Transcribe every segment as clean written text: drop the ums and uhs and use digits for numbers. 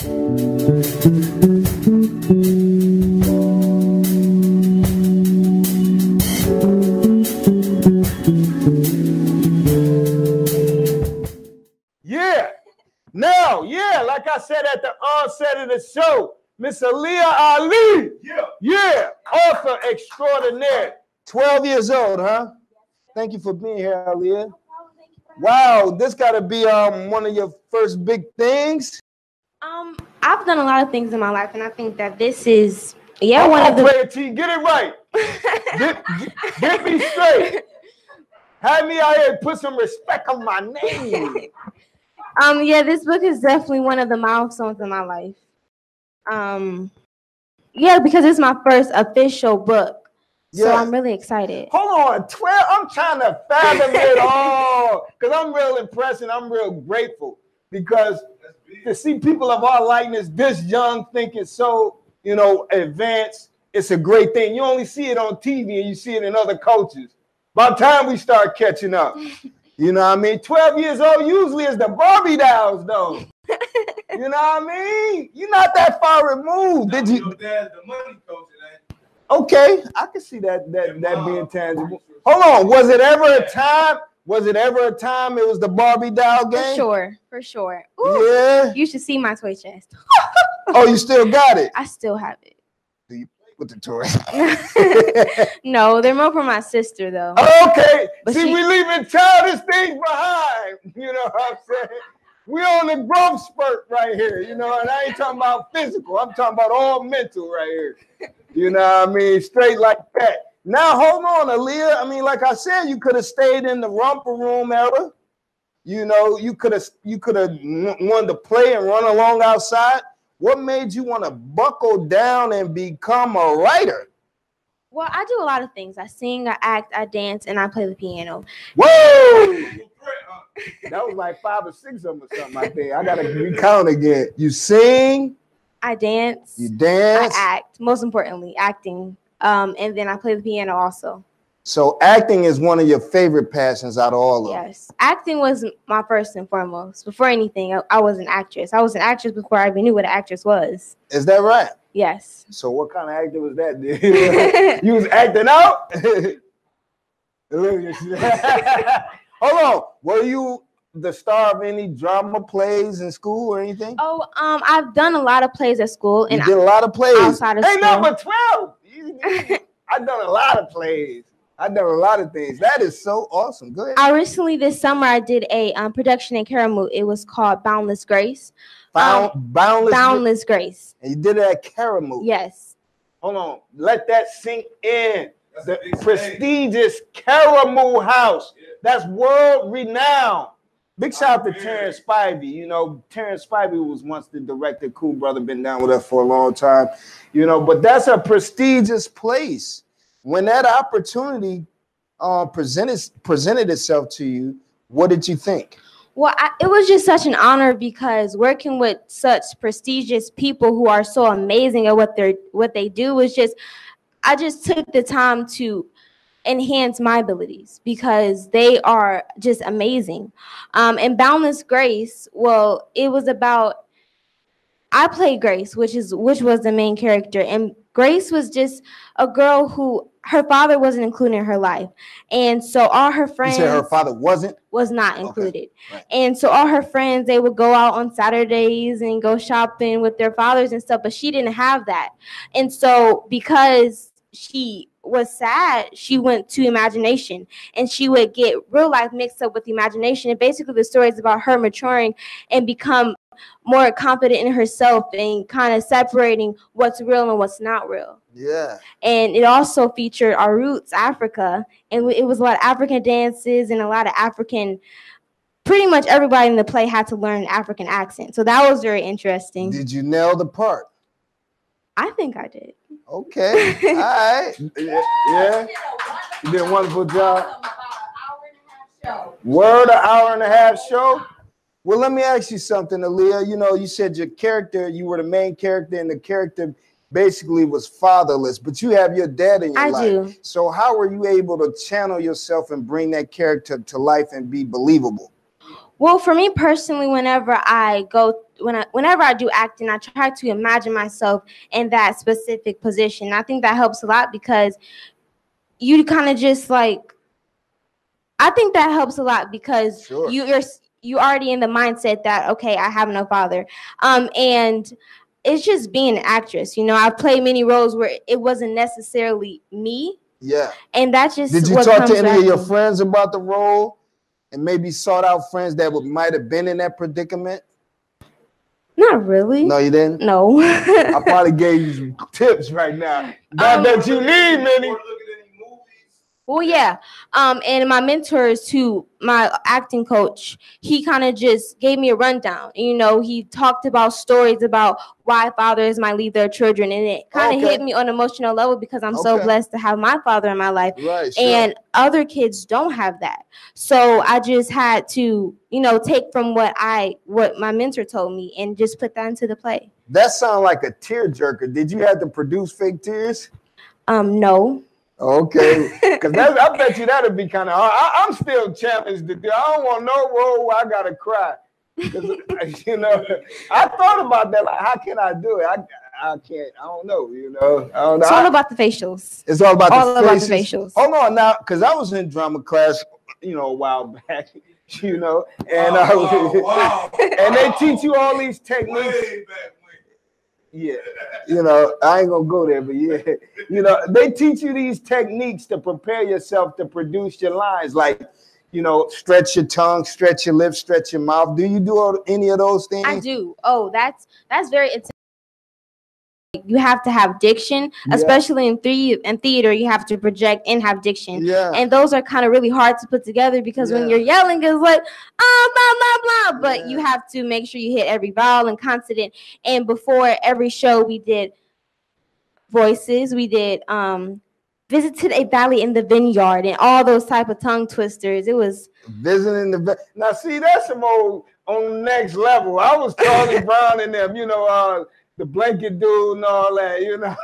Yeah. Now, yeah, like I said at the onset of the show, Miss Alia Ali. Yeah. Author extraordinaire. 12 years old, huh? Thank you for being here, Alia. Wow, this got to be one of your first big things. I've done a lot of things in my life, and I think that this is one of the. PlayaTshow, get it right. Get me straight. Have me out here, put some respect on my name. Yeah, this book is definitely one of the milestones in my life. Yeah, because it's my first official book. So I'm really excited. Hold on, 12. I'm trying to fathom it all because I'm real impressed and I'm real grateful because to see people of our likeness this young, thinking so, advanced, it's a great thing. You only see it on TV and you see it in other cultures. By the time we start catching up, you know what I mean? 12 years old usually is the Barbie dolls, though. You know what I mean? You're not that far removed. Did you? Your dad's the money coach, ain't? Okay, I can see that being tangible. Hold on, was it ever a time? Was it ever a time it was the Barbie doll game? For sure. Ooh, yeah. You should see my toy chest. Oh, you still got it? I still have it. Do you play with the toys? No, they're more for my sister, though. Okay. But see, we leaving childish things behind. You know what I'm saying? We on the growth spurt right here, and I ain't talking about physical. I'm talking about all mental right here. You know what I mean? Straight like that. Now, hold on, Alia. I mean, like I said, you could have stayed in the romper room era. You could have wanted to play and run along outside. What made you want to buckle down and become a writer? Well, I do a lot of things. I sing, I act, I dance, and I play the piano. Whoa! That was like 5 or 6 of them or something like that. I got to recount again. You sing. I dance. You dance. I act. Most importantly, acting. And then I play the piano also. So acting is one of your favorite passions out of all of them. Yes. Acting was my first and foremost. Before anything, I was an actress. I was an actress before I even knew what an actress was. Is that right? Yes. So what kind of acting was that, dude? You was acting out? Hold on. Were you the star of any drama plays in school or anything? Oh, I've done a lot of plays at school. And you did a lot of plays? Outside of school. Number 12. I've done a lot of plays. I've done a lot of things. That is so awesome. Go ahead. I recently, this summer, I did a production in Karamu. It was called Boundless Grace. Boundless Grace. And you did it at Karamu. Yes. Hold on. Let that sink in. The prestigious Karamu House. Yeah. That's world renowned. Big shout out to Terrence Spivey. Terrence Spivey was once the director. Cool brother, been down with us for a long time. But that's a prestigious place. When that opportunity presented itself to you, what did you think? Well, it was just such an honor because working with such prestigious people who are so amazing at what they do was just, I just took the time to enhance my abilities because they are just amazing. And Boundless Grace, well, it was about, I played Grace, which was the main character, and Grace was just a girl who her father wasn't included in her life, and so all her friends. You said her father was not included, okay. Right. And so all her friends, they would go out on Saturdays and go shopping with their fathers and stuff, but she didn't have that, and so because she was sad, she went to imagination, and she would get real life mixed up with imagination. And basically, the story is about her maturing and become more confident in herself and kind of separating what's real and what's not real. Yeah. And it also featured our roots, Africa, and it was a lot of African dances and a lot of African. Pretty much everybody in the play had to learn an African accent, so that was very interesting. Did you nail the part? I think I did. Okay. All right. Yeah. You did a wonderful job. Word, an hour and a half show. Well, let me ask you something, Alia. You said your character, you were the main character, and the character basically was fatherless, but you have your dad in your life. I do. So how were you able to channel yourself and bring that character to life and be believable? Well, for me personally, whenever I go whenever I do acting, I try to imagine myself in that specific position. I think that helps a lot because you kind of just like, I think that helps a lot because you already in the mindset that, okay, I have no father. And it's just being an actress. You know, I've played many roles where it wasn't necessarily me. Yeah. And that's just Did you talk to any of your friends about the role and maybe sought out friends that might have been in that predicament? Not really. No, you didn't? No. I probably gave you some tips right now. Not that you need many. Well, yeah. And my mentors, who my acting coach, he kind of just gave me a rundown. You know, he talked about stories about why fathers might leave their children, and it kind of hit me on an emotional level because I'm so blessed to have my father in my life. Right, and other kids don't have that. So I just had to, you know, take from what my mentor told me and just put that into the play. That sounds like a tearjerker. Did you have to produce fake tears? No. Okay, because I bet you that'd be kind of hard. I'm still challenged to do. I don't want no role where I gotta cry. You know, I thought about that. Like, how can I do it? I can't. I don't know. You know, I don't know. It's all about the facials. It's all about the facials. Hold on now, because I was in drama class, you know, a while back. You know, and and they teach you all these techniques. Yeah, you know, I ain't gonna go there, but yeah, you know, they teach you these techniques to prepare yourself to produce your lines, like, you know, stretch your tongue, stretch your lips, stretch your mouth. Do you do any of those things? I do. Oh, that's very intense. You have to have diction, especially in theater. You have to project and have diction. And those are kind of really hard to put together because when you're yelling, it's like blah blah blah. But you have to make sure you hit every vowel and consonant. And before every show, we did voices. We did visited a valley in the vineyard and all those type of tongue twisters. It was visiting the now. See, that's some old on the next level. I was Charlie Brown in them, you know. The blanket dude and all that, you know.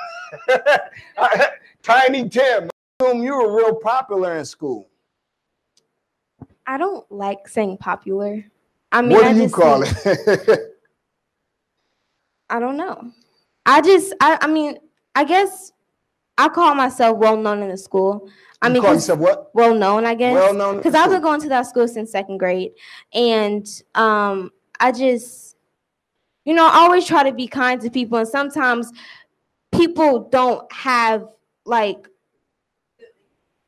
Tiny Tim. You were real popular in school. I don't like saying popular. I mean, what do you call it? I don't know. I mean, I guess I call myself well known in the school. You call yourself what? Well known, I guess. Well known. Because I've been going to that school since 2nd grade, and I just, you know, I always try to be kind to people, and sometimes people don't have good.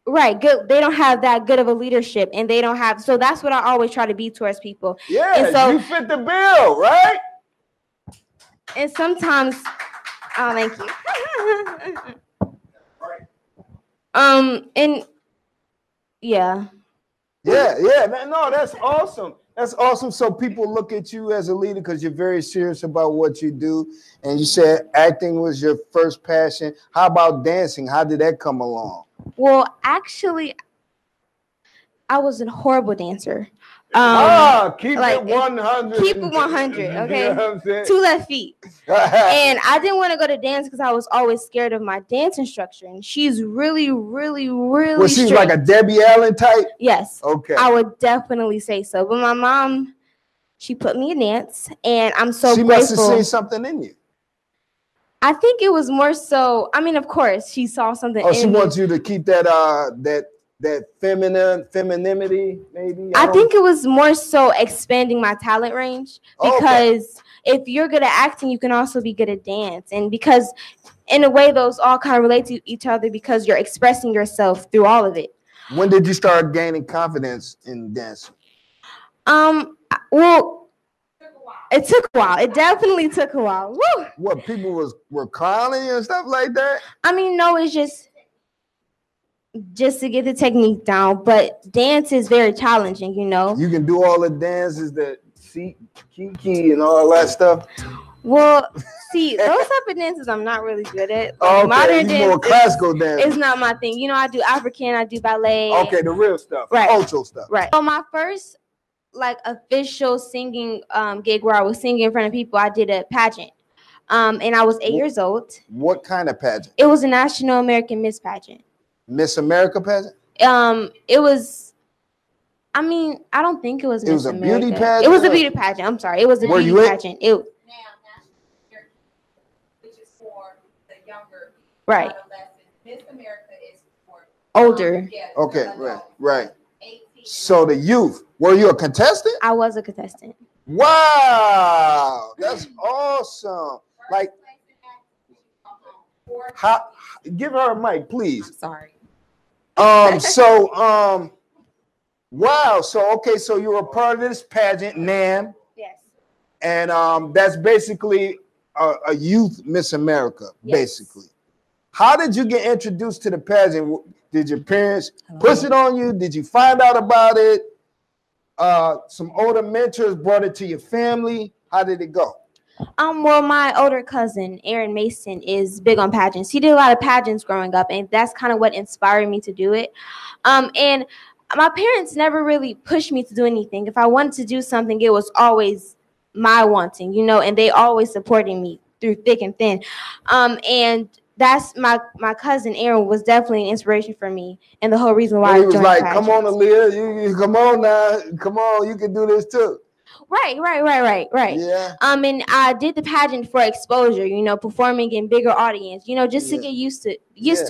They don't have that good of a leadership, and they don't have. So that's what I always try to be towards people. Yeah, and so, you fit the bill, right? And sometimes, oh, thank you. And yeah. No, that's awesome. That's awesome. So people look at you as a leader because you're very serious about what you do. And you said acting was your first passion. How about dancing? How did that come along? Well, actually, I was a horrible dancer. Keep it 100. Keep it 100, okay? You know 2 left feet. And I didn't want to go to dance because I was always scared of my dance instructor. And she's really, really, really Was she like a Debbie Allen type? Yes. Okay. I would definitely say so. But my mom, she put me in dance, and I'm so grateful. She must have seen something in you. I think it was more so, I mean, of course, she saw something in me. She wants you to keep that femininity, maybe? I think it was more so expanding my talent range because if you're good at acting, you can also be good at dance. And because in a way, those all kind of relate to each other because you're expressing yourself through all of it. When did you start gaining confidence in dancing? Well, it took a while. It definitely took a while. Woo! What, people were calling you and stuff like that? I mean, no, it's just to get the technique down, but dance is very challenging, you know. You can do all the dances, the kiki and all that stuff. Well, see, those type of dances I'm not really good at. Like modern dance, more classical dance. It's not my thing. You know, I do African, I do ballet. Okay, the real stuff, right? Cultural stuff, right? So my first official singing gig where I was singing in front of people, I did a pageant. And I was 8 years old. What kind of pageant? It was a National American Miss pageant. Miss America pageant? It was I mean, I don't think it was It was Miss a America. beauty pageant? It was a beauty pageant. I'm sorry. It was a Were beauty you pageant. It which is for the younger, right. adolescents. Miss America is for older. Okay, right. So the youth. Were you a contestant? I was a contestant. Wow, that's awesome. Like, how? Give her a mic, please. I'm sorry. Wow. So okay, so you were a part of this pageant, NAM. Yes. And that's basically a youth Miss America, basically. How did you get introduced to the pageant? Did your parents push it on you? Did you find out about it? Some older mentors brought it to your family. How did it go? Well, my older cousin, Aaron Mason, is big on pageants. He did a lot of pageants growing up, and that's kind of what inspired me to do it. And my parents never really pushed me to do anything. If I wanted to do something, it was always my wanting, you know, and they always supporting me through thick and thin. And that's my cousin Aaron was definitely an inspiration for me, and the whole reason why he was like, pageants. "Come on, Aaliyah, you come on now, come on, you can do this too." Right. Yeah. And I did the pageant for exposure, you know, performing in bigger audience, you know, just to get used to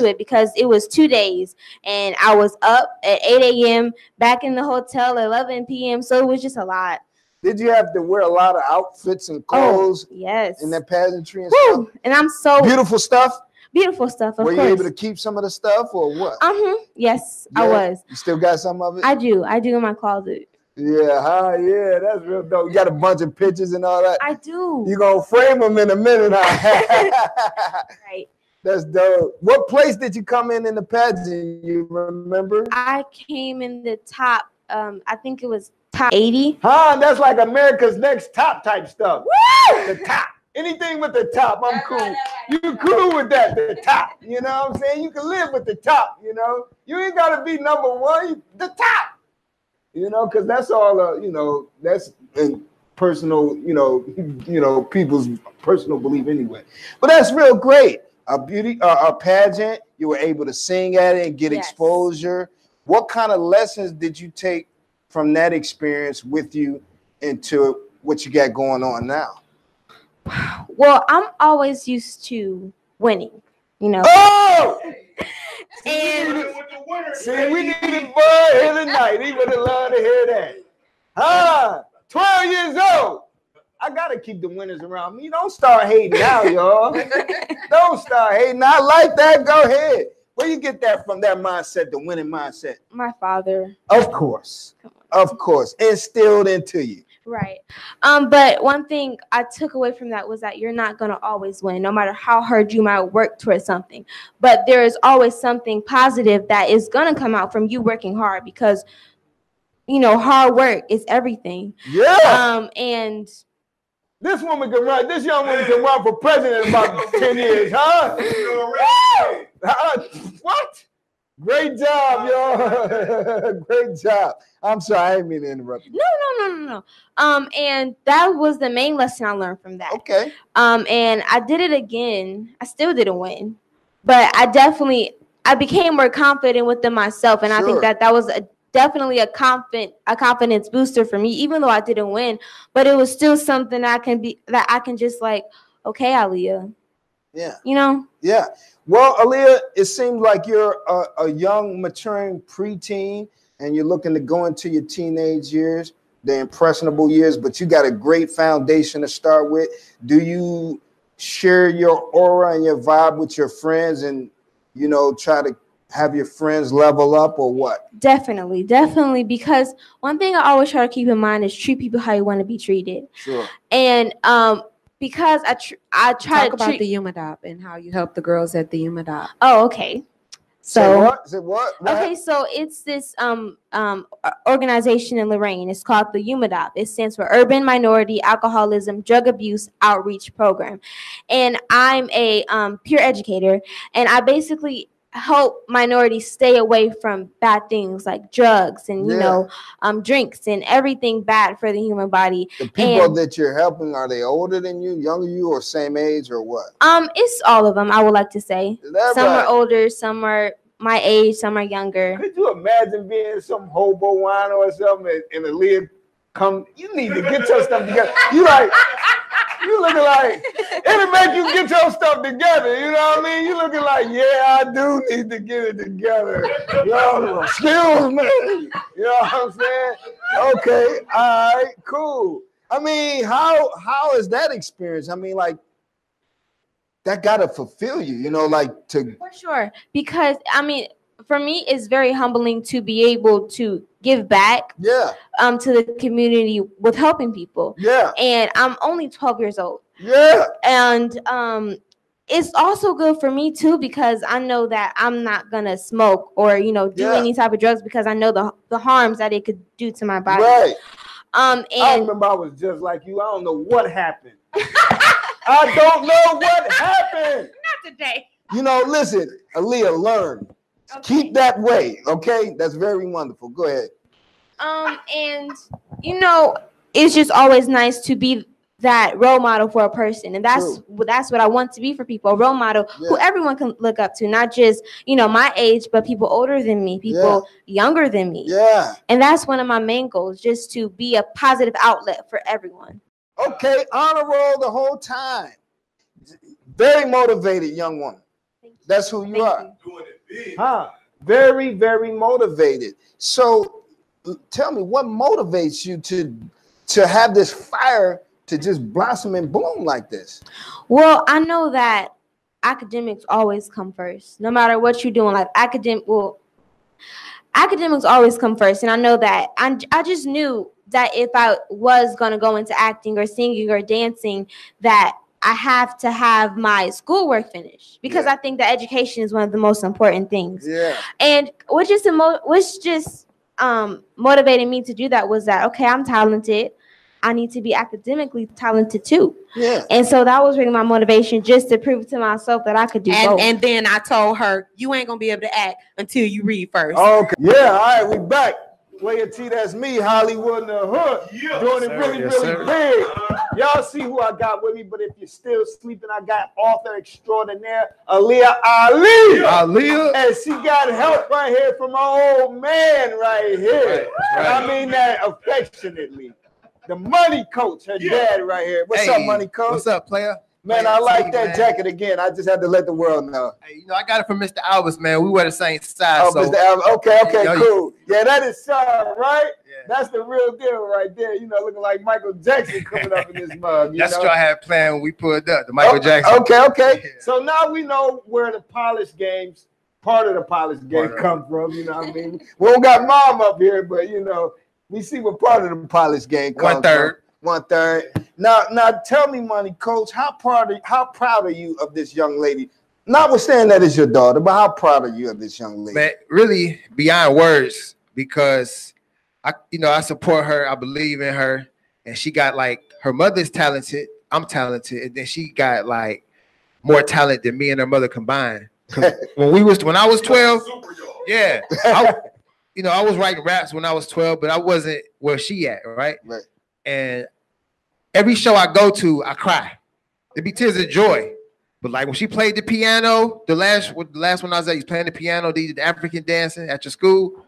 it, because it was 2 days, and I was up at 8 a.m. back in the hotel at 11 p.m. So it was just a lot. Did you have to wear a lot of outfits and clothes? Yes. In that pageantry and stuff? And I'm so beautiful stuff. Beautiful stuff. Of Were course. you able to keep some of the stuff or what? Yes, I was. You still got some of it? I do in my closet. Yeah, yeah, that's real dope. You got a bunch of pictures and all that. I do. You gonna frame them in a minute, huh? Right. That's dope. What place did you come in the pageant? You remember? I came in the top. I think it was top 80. That's like America's Next Top type stuff. Woo! The top. Anything with the top, I'm cool. You cool with that, the top. You know what I'm saying? You can live with the top, you know? You ain't got to be number one, the top. You know, because that's all, you know, that's in personal, you know, people's personal belief anyway. But that's real great. A pageant, you were able to sing at it and get exposure. What kind of lessons did you take from that experience with you into what you got going on now? Well, I'm always used to winning, you know. Oh! And see, we needed Bud here tonight. He would have loved to hear that. 12 years old. I gotta keep the winners around me. Don't start hating now, y'all. Don't start hating. I like that. Go ahead. Where you get that from? That mindset, the winning mindset? My father. Of course. Of course. Instilled into you. Right. But one thing I took away from that was that you're not going to always win, no matter how hard you might work towards something. But there is always something positive that is going to come out from you working hard, because, you know, hard work is everything. Yeah. And this woman can run. This young woman can run for president in about 10 years, huh? What? Great job, y'all. Great job. I'm sorry, I didn't mean to interrupt you. No. And that was the main lesson I learned from that. Okay. And I did it again. I still didn't win, but I became more confident within myself, and I think that was definitely a confidence booster for me, even though I didn't win. But it was still something that I can just like, okay, Aaliyah. Yeah. You know? Yeah. Well, Aaliyah, it seems like you're a young, maturing preteen, and you're looking to go into your teenage years, the impressionable years, but you got a great foundation to start with. Do you share your aura and your vibe with your friends and, you know, try to have your friends level up, or what? Definitely, because one thing I always try to keep in mind is treat people how you want to be treated. Sure. And because I try to talk about the UMADOP and how you help the girls at the UMADOP. Oh, okay. So Say what? Okay, so it's this organization in Lorraine. It's called the UMADOP. It stands for Urban Minority Alcoholism Drug Abuse Outreach Program. And I'm a peer educator, and I basically help minorities stay away from bad things like drugs and you know drinks and everything bad for the human body. The people that you're helping, are they older than you, younger than you, or same age, or what? It's all of them, I would like to say. Some are older, some are my age, some are younger. Could you imagine being some hobo wino or something and Aaliyah come? You need to get your stuff together. You looking like it'll make you get your stuff together. You know what I mean? You looking like, yeah, I do need to get it together. Yo, excuse me. You know what I'm saying? Okay, all right, cool. I mean, how is that experience? I mean, like, that gotta fulfill you, you know, like to. For sure, because I mean, for me, it's very humbling to be able to give back. Yeah. To the community with helping people. Yeah. And I'm only 12 years old. Yeah. And it's also good for me too, because I know that I'm not gonna smoke or do any type of drugs, because I know the harms that it could do to my body. Right. And I remember I was just like you. I don't know what happened. I don't know what happened. Not today. You know, listen, Aaliyah, learn. Okay. Keep that way, okay? That's very wonderful. Go ahead. And it's just always nice to be that role model for a person, and that's what I want to be for people, a role model who everyone can look up to, not just my age, but people older than me, people younger than me. Yeah. And that's one of my main goals, just to be a positive outlet for everyone. Okay, honor roll the whole time. Very motivated young woman. That's who you are. Doing it big. Huh? Very, very motivated. So tell me, what motivates you to have this fire to just blossom and bloom like this? Well, I know that academics always come first, no matter what you're doing. Like academics always come first, and I know that. I just knew that if I was gonna go into acting or singing or dancing, that I have to have my schoolwork finished, because I think that education is one of the most important things. Yeah. And what just motivated me to do that was that, okay, I'm talented. I need to be academically talented too. Yeah. And so that was really my motivation, just to prove to myself that I could do both. And then I told her, you ain't gonna be able to act until you read first. Okay. Yeah, all right, we back. Playa-T, that's me, Hollywood in the hood. Yeah, doing it really big. Y'all see who I got with me, but if you're still sleeping, I got author extraordinaire, Alia Ali. Alia. And she got help right here from my old man right here. Right. I mean that affectionately. The money coach, her dad right here. What's up, money coach? What's up, player? Man, I like that jacket again. I just had to let the world know. Hey, I got it from Mr. Albus, man. We wear the same size. Oh, so. Mr. Albus. Okay, cool. Yeah, that is Sean, right? Yeah. That's the real deal right there. Looking like Michael Jackson coming up in this mug. That's what I had planned when we pulled up, the Michael Jackson. Okay. Yeah. So now we know where the polished games, part of the polished game come from. You know what I mean? We don't got mom up here, but we see what part of the polished game comes from. 1/3. Now tell me, money coach, how proud are you of this young lady? Notwithstanding that it's your daughter, but how proud are you of this young lady? Man, really beyond words, because I support her, I believe in her, and she got her mother's talented, I'm talented, and then she got more talent than me and her mother combined. when I was 12, I was writing raps when I was 12, but I wasn't where she at, right? Right. And every show I go to, I cry. It'd be tears of joy. But when she played the piano, the last one I was at, he's playing the piano, the African dancing at your school,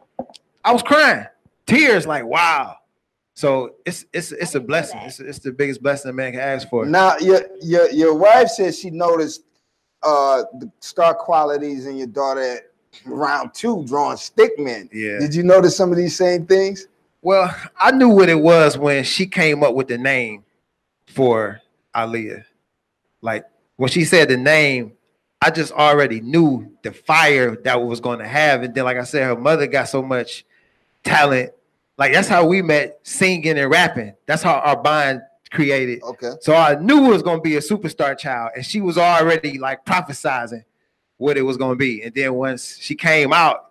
I was crying. Tears, wow. So it's a blessing. It's the biggest blessing a man can ask for. Now your wife says she noticed the star qualities in your daughter at round 2, drawing stickmen. Yeah. Did you notice some of these same things? Well, I knew what it was when she came up with the name for Aaliyah. When she said the name, I just already knew the fire that was going to have. And then, like I said, her mother got so much talent. That's how we met, singing and rapping. That's how our bond created. Okay. So I knew it was going to be a superstar child. And she was already prophesizing what it was going to be. And then once she came out,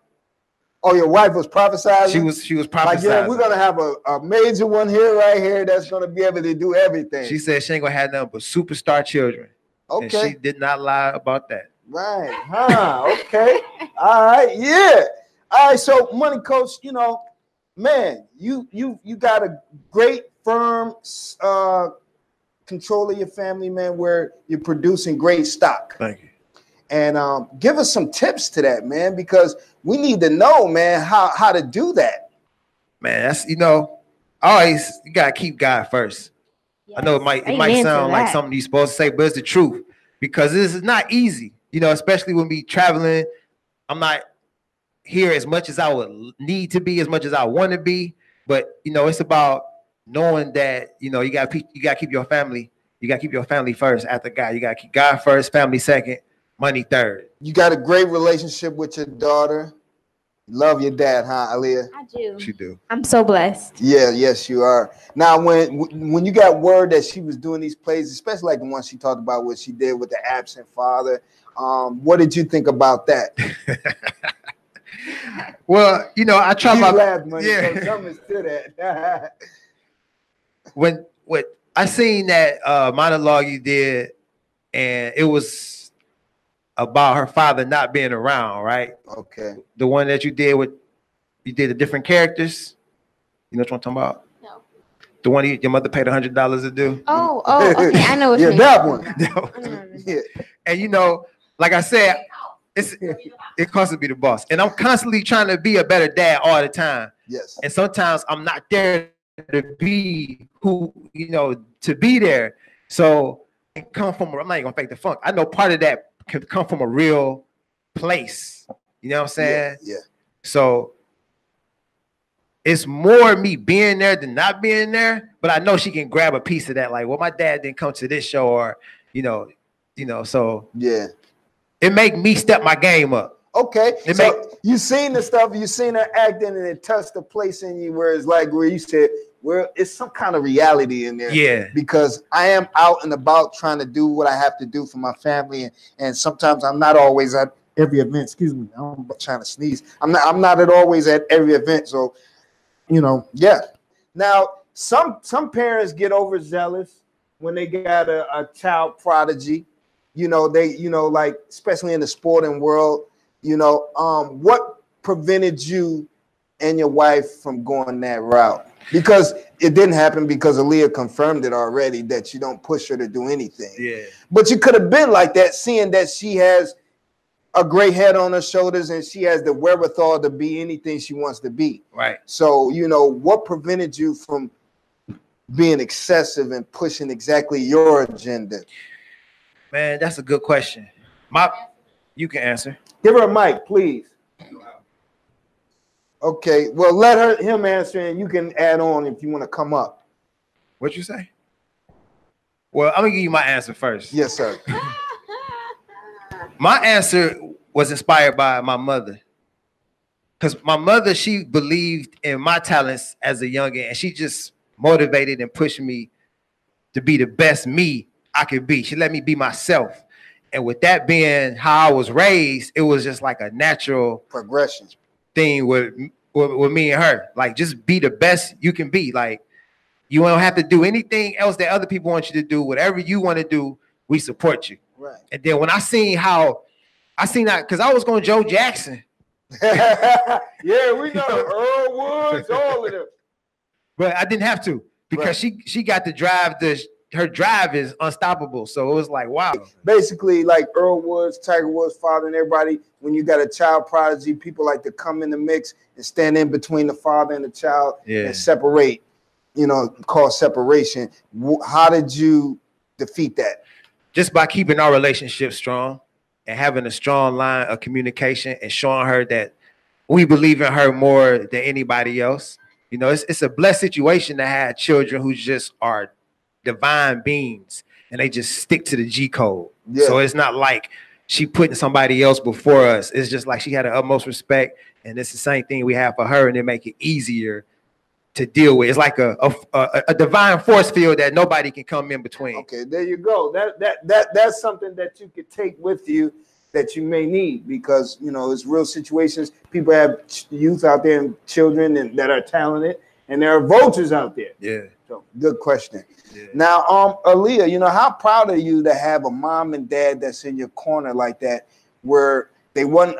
oh, your wife was prophesizing? She was prophesizing. We're going to have a major one right here that's going to be able to do everything. She said she ain't going to have nothing but superstar children. Okay. And she did not lie about that. Right. Huh. Okay. All right. Yeah. All right. So, money coach, man, you got a great firm control of your family, man, where you're producing great stock. Thank you. And give us some tips to that, man, because we need to know, man, how to do that. Man, that's, you know, always you gotta keep God first. Yes. I know it might sound like something you're supposed to say, but it's the truth, because this is not easy, you know, especially when we traveling. I'm not here as much as I would need to be, as much as I want to be, but you know, it's about knowing that, you know, you gotta keep your family. You gotta keep your family first after God. You gotta keep God first, family second, money third. You got a great relationship with your daughter. Love your dad, huh, Alia? I do. She do. I'm so blessed. Yeah, yes, you are. Now, when you got word that she was doing these plays, especially like the one she talked about, what she did with the absent father, what did you think about that? Well, you know, I try You my laughed, money, yeah. so something to that. When I seen that monologue you did, and it was about her father not being around, right? Okay. The one that you did the different characters. You know what I'm talking about? No. The one your mother paid $100 to do. Oh, okay. I know what yeah, you mean. that one. Yeah. And you know, like I said, it costs to be the boss, and I'm constantly trying to be a better dad all the time. Yes. And sometimes I'm not there to be who, you know, to be there. So it come from, I'm not even gonna fake the funk. I know part of that can come from a real place. You know what I'm saying? Yeah. So it's more me being there than not being there, but I know she can grab a piece of that. Like, well, my dad didn't come to this show, or you know, so yeah. It make me step my game up. Okay. You seen the stuff, you seen her acting, and it touched a place in you where it's like where you said, well, it's some kind of reality in there. Yeah. Because I am out and about trying to do what I have to do for my family, and sometimes I'm not always at every event. Excuse me, I'm trying to sneeze. I'm not always at every event. So, you know, yeah. Now, some parents get overzealous when they got a child prodigy. You know, like especially in the sporting world. You know, what prevented you and your wife from going that route? Because it didn't happen, because Aaliyah confirmed it already that you don't push her to do anything. Yeah. But you could have been like that, seeing that she has a great head on her shoulders and she has the wherewithal to be anything she wants to be. Right. So, you know, what prevented you from being excessive and pushing exactly your agenda? Man, that's a good question. You can answer. Give her a mic, please. Okay, well, let him answer, and you can add on if you want to come up. What'd you say? Well, I'm gonna give you my answer first. Yes, sir. My answer was inspired by my mother, because my mother, she believed in my talents as a youngin', and she just motivated and pushed me to be the best me I could be. She let me be myself. And with that being how I was raised, it was just like a natural progression thing with me and her. Like, just be the best you can be. Like, you don't have to do anything else that other people want you to do. Whatever you want to do, we support you. Right. And then when I seen that, because I was going Joe Jackson. Yeah, we know Earl Woods, all of them. But I didn't have to, because she got to drive her drive is unstoppable. So it was like, wow. Basically, like Earl Woods, Tiger Woods' father, and everybody, when you got a child prodigy, people like to come in the mix and stand in between the father and the child and separate, you know, called separation. How did you defeat that? Just by keeping our relationship strong and having a strong line of communication and showing her that we believe in her more than anybody else. You know, it's a blessed situation to have children who just are divine beings and they just stick to the G code. Yeah. So it's not like she putting somebody else before us. It's just like she had the utmost respect, and it's the same thing we have for her, and it make it easier to deal with. It's like a divine force field that nobody can come in between. Okay, there you go. That's something that you could take with you that you may need, because you know it's real situations. People have youth out there and children that are talented, and there are vultures out there. Yeah. So good question. Yeah. Now, Aaliyah, you know, how proud are you to have a mom and dad that's in your corner like that, where they weren't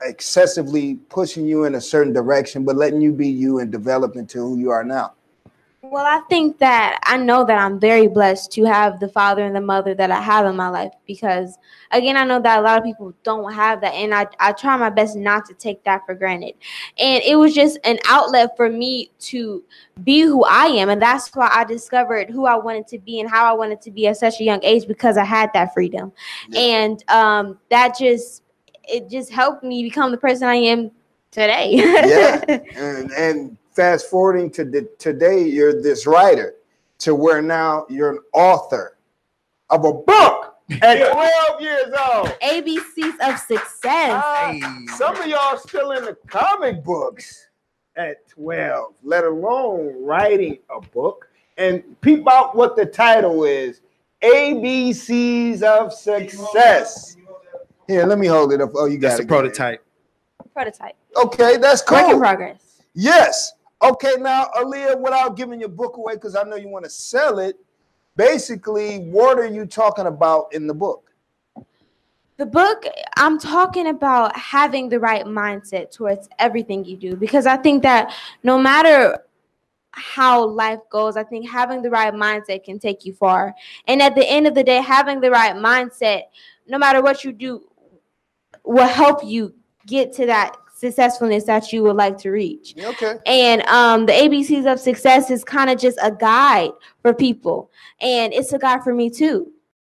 excessively pushing you in a certain direction, but letting you be you and develop into who you are now? Well, I think that I know that I'm very blessed to have the father and the mother that I have in my life because, again, I know that a lot of people don't have that, and I try my best not to take that for granted. And it was just an outlet for me to be who I am, and that's why I discovered who I wanted to be and how I wanted to be at such a young age because I had that freedom. Yeah. And it just helped me become the person I am today. Yeah, and fast forwarding to today, you're this writer to where now you're an author of a book at 12 years old. ABCs of success. Some of y'all still in the comic books at 12, let alone writing a book. And peep out what the title is, ABCs of Success. Here, let me hold it up. Oh, you got it. That's a prototype. Prototype. Okay, that's cool. Work in progress. Yes. Okay, now, Aaliyah, without giving your book away, because I know you want to sell it, basically, what are you talking about in the book? The book, I'm talking about having the right mindset towards everything you do, because I think that no matter how life goes, I think having the right mindset can take you far. And at the end of the day, having the right mindset, no matter what you do, will help you get to that successfulness that you would like to reach. Okay. And the ABCs of success is kind of just a guide for people. And it's a guide for me too.